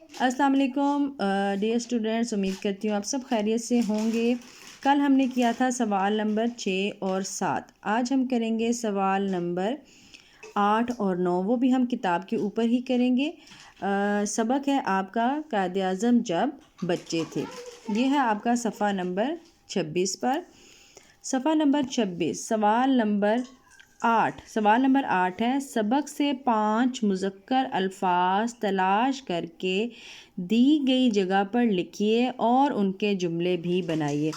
السلام علیکم dear students, امید کرتی ہوں آپ سب خیریت سے ہوں گے۔ کل ہم نے کیا تھا سوال نمبر 6 اور 7۔ آج ہم کریں گے سوال نمبر 8 اور 9، وہ بھی ہم کتاب کے اوپر ہی کریں گے۔ سبق ہے آپ کا قائد اعظم جب بچے تھے۔ یہ ہے آپ کا صفحہ نمبر 26 پر۔ صفحہ نمبر 26، سوال نمبر 8 ہے، سبق سے 5 مذکر الفاظ تلاش کر کے دی گئی جگہ پر لکھیے اور ان کے جملے بھی بنائیے۔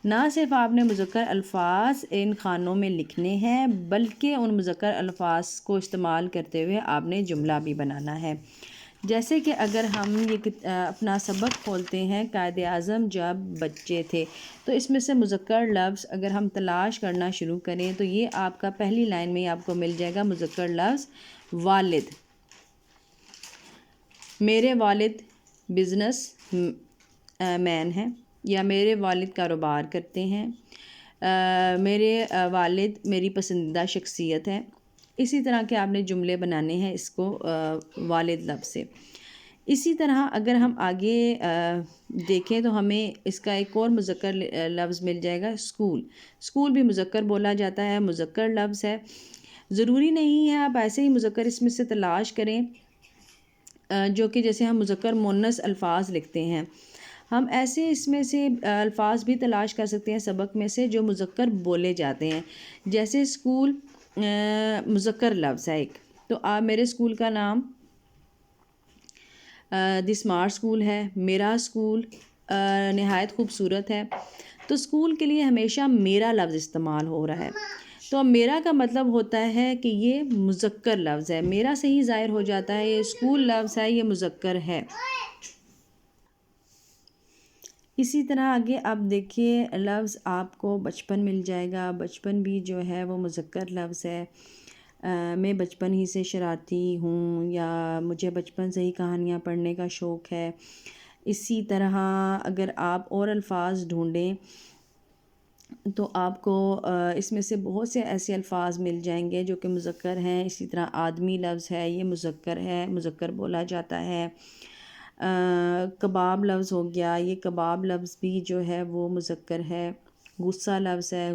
نہ صرف آپ نے مذکر الفاظ ان خانوں میں لکھنے ہیں، بلکہ ان مذکر الفاظ کو استعمال کرتے ہوئے آپ نے جملہ بھی بنانا ہے۔ جیسے کہ اگر ہم یہ اپنا سبق کھولتے ہیں قائد اعظم جب بچے تھے، تو اس میں سے مذکر لفظ اگر ہم تلاش کرنا شروع کریں تو یہ آپ کا پہلی لائن میں آپ کو مل جائے گا مذکر لفظ والد۔ میرے والد بزنس مین ہیں، یا میرے والد کاروبار کرتے ہیں۔ میرے والد میری پسندیدہ شخصیت ہے۔ اسی طرح کے آپ نے جملے بنانے ہیں اس کو والد لفظ سے۔ اسی طرح اگر ہم آگے دیکھیں تو ہمیں اس کا ایک اور مذکر لفظ مل جائے گا اسکول۔ اسکول بھی مذکر بولا جاتا ہے، مذکر لفظ ہے۔ ضروری نہیں ہے آپ ایسے ہی مذکر اس میں سے تلاش کریں جو کہ جیسے ہم مذکر مؤنث الفاظ لکھتے ہیں، ہم ایسے اس میں سے الفاظ بھی تلاش کر سکتے ہیں سبق میں سے جو مذکر بولے جاتے ہیں۔ جیسے اسکول مذکر لفظ ہے ایک، تو آپ میرے اسکول کا نام دی اسمارٹ اسکول ہے، میرا اسکول نہایت خوبصورت ہے۔ تو اسکول کے لیے ہمیشہ میرا لفظ استعمال ہو رہا ہے، تو میرا کا مطلب ہوتا ہے کہ یہ مذکر لفظ ہے، میرا سے ہی ظاہر ہو جاتا ہے یہ اسکول لفظ ہے، یہ مذکر ہے۔ اسی طرح آگے آپ دیکھیے لفظ آپ کو بچپن مل جائے گا۔ بچپن بھی جو ہے وہ مذکر لفظ ہے۔ میں بچپن ہی سے شرارتی ہوں، یا مجھے بچپن سے ہی کہانیاں پڑھنے کا شوق ہے۔ اسی طرح اگر آپ اور الفاظ ڈھونڈیں تو آپ کو اس میں سے بہت سے ایسے الفاظ مل جائیں گے جو کہ مذکر ہیں۔ اسی طرح آدمی لفظ ہے، یہ مذکر ہے، مذکر بولا جاتا ہے۔ کباب لفظ ہو گیا، یہ کباب لفظ بھی جو ہے وہ مذکر ہے۔ غصہ لفظ ہے،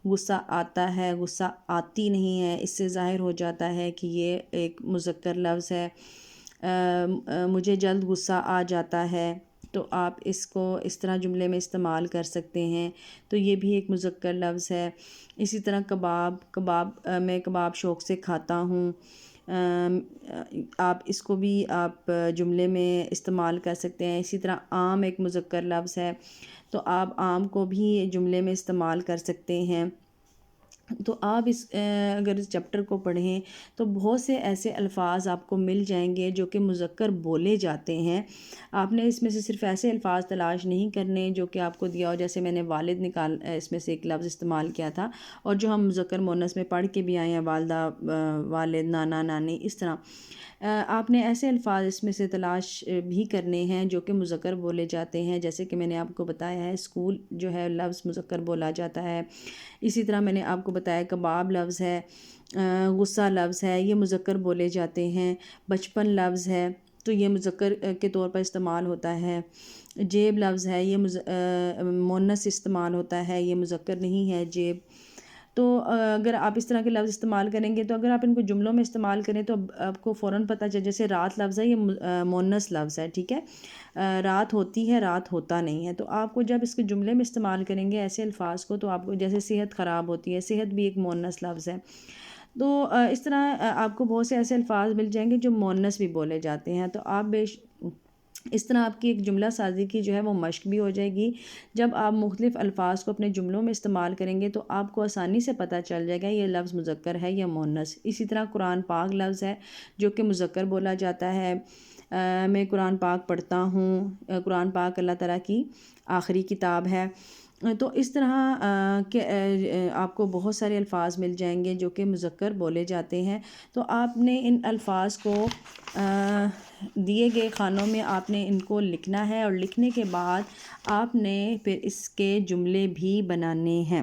غصہ آتا ہے، غصہ آتی نہیں ہے، اس سے ظاہر ہو جاتا ہے کہ یہ ایک مذکر لفظ ہے۔ مجھے جلد غصہ آ جاتا ہے، تو آپ اس کو اس طرح جملے میں استعمال کر سکتے ہیں، تو یہ بھی ایک مذکر لفظ ہے۔ اسی طرح میں کباب شوق سے کھاتا ہوں، آپ اس کو بھی آپ جملے میں استعمال کر سکتے ہیں۔ اسی طرح آم ایک مذکر لفظ ہے، تو آپ آم کو بھی جملے میں استعمال کر سکتے ہیں۔ تو آپ اگر اس چیپٹر کو پڑھیں تو بہت سے ایسے الفاظ آپ کو مل جائیں گے جو کہ مذکر بولے جاتے ہیں۔ آپ نے اس میں سے صرف ایسے الفاظ تلاش نہیں کرنے جو کہ آپ کو دیا ہو، جیسے میں نے والد اس میں سے ایک لفظ استعمال کیا تھا، اور جو ہم مذکر مؤنث میں پڑھ کے بھی آئے ہیں، والدہ، والد، نانا، نانی، اس طرح آپ نے ایسے الفاظ اس میں سے تلاش بھی کرنے ہیں جو کہ مذکر بولے جاتے ہیں۔ جیسے کہ میں نے آپ کو بتایا ہے اسکول جو ہے لفظ مذکر بولا جاتا ہے۔ اسی طرح میں نے آپ کو بتایا کباب لفظ ہے، غصہ لفظ ہے، یہ مذکر بولے جاتے ہیں۔ بچپن لفظ ہے تو یہ مذکر کے طور پر استعمال ہوتا ہے۔ جیب لفظ ہے، یہ مؤنث استعمال ہوتا ہے، یہ مذکر نہیں ہے جیب۔ تو اگر آپ اس طرح کے لفظ استعمال کریں گے تو اگر آپ ان کو جملوں میں استعمال کریں تو آپ کو فوراً پتہ چل، جیسے رات لفظ ہے، یہ مؤنث لفظ ہے، ٹھیک ہے، رات ہوتی ہے، رات ہوتا نہیں ہے۔ تو آپ کو جب اس کے جملے میں استعمال کریں گے ایسے الفاظ کو، تو آپ کو جیسے صحت خراب ہوتی ہے، صحت بھی ایک مؤنث لفظ ہے۔ تو اس طرح آپ کو بہت سے ایسے الفاظ مل جائیں گے جو مؤنث بھی بولے جاتے ہیں۔ تو آپ اس طرح آپ کی ایک جملہ سازی کی جو ہے وہ مشق بھی ہو جائے گی۔ جب آپ مختلف الفاظ کو اپنے جملوں میں استعمال کریں گے تو آپ کو آسانی سے پتہ چل جائے گا یہ لفظ مذکر ہے یا مؤنث۔ اسی طرح قرآن پاک لفظ ہے جو کہ مذکر بولا جاتا ہے۔ میں قرآن پاک پڑھتا ہوں، قرآن پاک اللہ تعالیٰ کی آخری کتاب ہے۔ تو اس طرح کہ آپ کو بہت سارے الفاظ مل جائیں گے جو کہ مذکر بولے جاتے ہیں۔ تو آپ نے ان الفاظ کو دیے گئے خانوں میں آپ نے ان کو لکھنا ہے، اور لکھنے کے بعد آپ نے پھر اس کے جملے بھی بنانے ہیں۔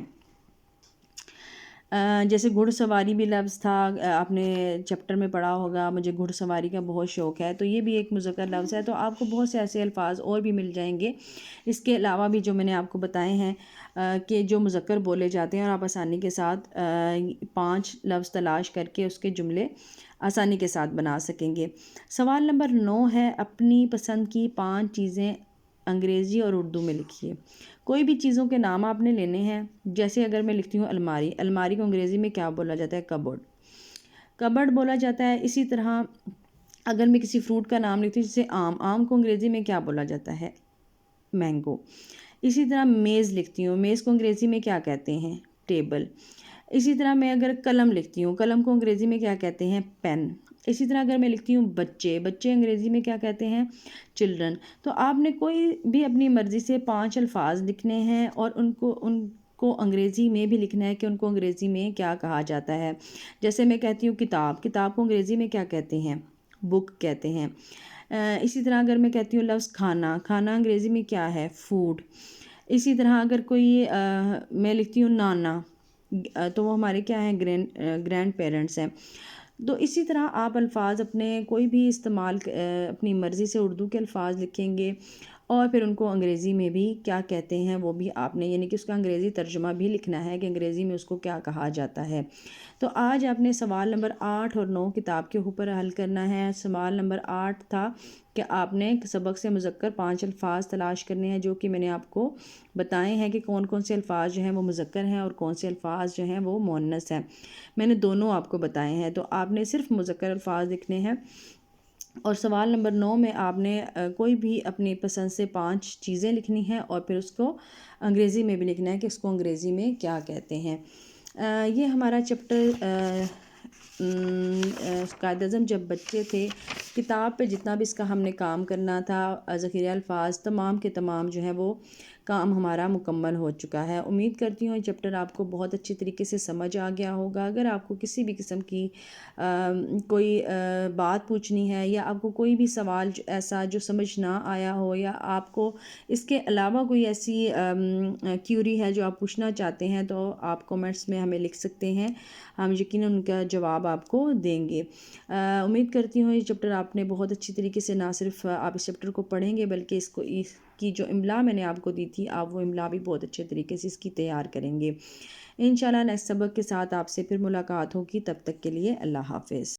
جیسے گھڑ سواری بھی لفظ تھا، آپ نے چیپٹر میں پڑھا ہوگا، مجھے گھڑ سواری کا بہت شوق ہے، تو یہ بھی ایک مذکر لفظ ہے۔ تو آپ کو بہت سے ایسے الفاظ اور بھی مل جائیں گے اس کے علاوہ بھی جو میں نے آپ کو بتائے ہیں کہ جو مذکر بولے جاتے ہیں، اور آپ آسانی کے ساتھ 5 لفظ تلاش کر کے اس کے جملے آسانی کے ساتھ بنا سکیں گے۔ سوال نمبر 9 ہے، اپنی پسند کی 5 چیزیں انگریزی اور اردو میں لکھیے۔ کوئی بھی چیزوں کے نام آپ نے لینے ہیں، جیسے اگر میں لکھتی ہوں الماری، الماری کو انگریزی میں کیا بولا جاتا ہے؟ کبرڈ، کبرڈ بولا جاتا ہے۔ اسی طرح اگر میں کسی فروٹ کا نام لکھتی ہوں جیسے آم، آم کو انگریزی میں کیا بولا جاتا ہے؟ مینگو۔ اسی طرح میز لکھتی ہوں، میز کو انگریزی میں کیا کہتے ہیں؟ ٹیبل۔ اسی طرح میں اگر قلم لکھتی ہوں، قلم کو انگریزی میں کیا کہتے ہیں؟ پین۔ اسی طرح اگر میں لکھتی ہوں بچے، بچے انگریزی میں کیا کہتے ہیں؟ چلڈرن۔ تو آپ نے کوئی بھی اپنی مرضی سے 5 الفاظ لکھنے ہیں اور ان کو انگریزی میں بھی لکھنا ہے کہ ان کو انگریزی میں کیا کہا جاتا ہے۔ جیسے میں کہتی ہوں کتاب، کتاب کو انگریزی میں کیا کہتے ہیں؟ بک کہتے ہیں۔ اسی طرح اگر میں کہتی ہوں لفظ کھانا، کھانا انگریزی میں کیا ہے؟ فوڈ۔ اسی طرح اگر کوئی میں لکھتی ہوں نانا، تو وہ ہمارے کیا ہیں؟ گرینڈ پیرنٹس ہیں۔ تو اسی طرح آپ الفاظ اپنے کوئی بھی استعمال اپنی مرضی سے اردو کے الفاظ لکھیں گے اور پھر ان کو انگریزی میں بھی کیا کہتے ہیں وہ بھی آپ نے، یعنی کہ اس کا انگریزی ترجمہ بھی لکھنا ہے کہ انگریزی میں اس کو کیا کہا جاتا ہے۔ تو آج آپ نے سوال نمبر 8 اور 9 کتاب کے اوپر حل کرنا ہے۔ سوال نمبر 8 تھا کہ آپ نے سبق سے مذکر 5 الفاظ تلاش کرنے ہیں، جو کہ میں نے آپ کو بتائے ہیں کہ کون کون سے الفاظ جو ہیں وہ مذکر ہیں اور کون سے الفاظ جو ہیں وہ مؤنث ہیں۔ میں نے دونوں آپ کو بتائے ہیں، تو آپ نے صرف مذکر الفاظ لکھنے ہیں۔ اور سوال نمبر 9 میں آپ نے کوئی بھی اپنی پسند سے 5 چیزیں لکھنی ہیں اور پھر اس کو انگریزی میں بھی لکھنا ہے کہ اس کو انگریزی میں کیا کہتے ہیں۔ یہ ہمارا چیپٹر قائد اعظم جب بچے تھے، کتاب پہ جتنا بھی اس کا ہم نے کام کرنا تھا، ذخیرہ الفاظ تمام کے تمام جو ہے وہ کام ہمارا مکمل ہو چکا ہے۔ امید کرتی ہوں یہ چیپٹر آپ کو بہت اچھی طریقے سے سمجھ آ گیا ہوگا۔ اگر آپ کو کسی بھی قسم کی کوئی بات پوچھنی ہے یا آپ کو کوئی بھی سوال ایسا جو سمجھ نہ آیا ہو، یا آپ کو اس کے علاوہ کوئی ایسی کیوری ہے جو آپ پوچھنا چاہتے ہیں، تو آپ کومنٹس میں ہمیں لکھ سکتے ہیں، ہم یقیناً ان کا جواب آپ کو دیں گے۔ امید کرتی ہوں یہ چیپٹر آپ نے بہت اچھی طریقے سے، نہ صرف آپ اس چیپٹر کو پڑھیں گے بلکہ اس کی جو املا میں نے آپ کو دی تھی، آپ وہ املا بھی بہت اچھے طریقے سے اس کی تیار کریں گے۔ انشاءاللہ نیکسٹ سبق کے ساتھ آپ سے پھر ملاقات ہوگی، تب تک کے لیے اللہ حافظ۔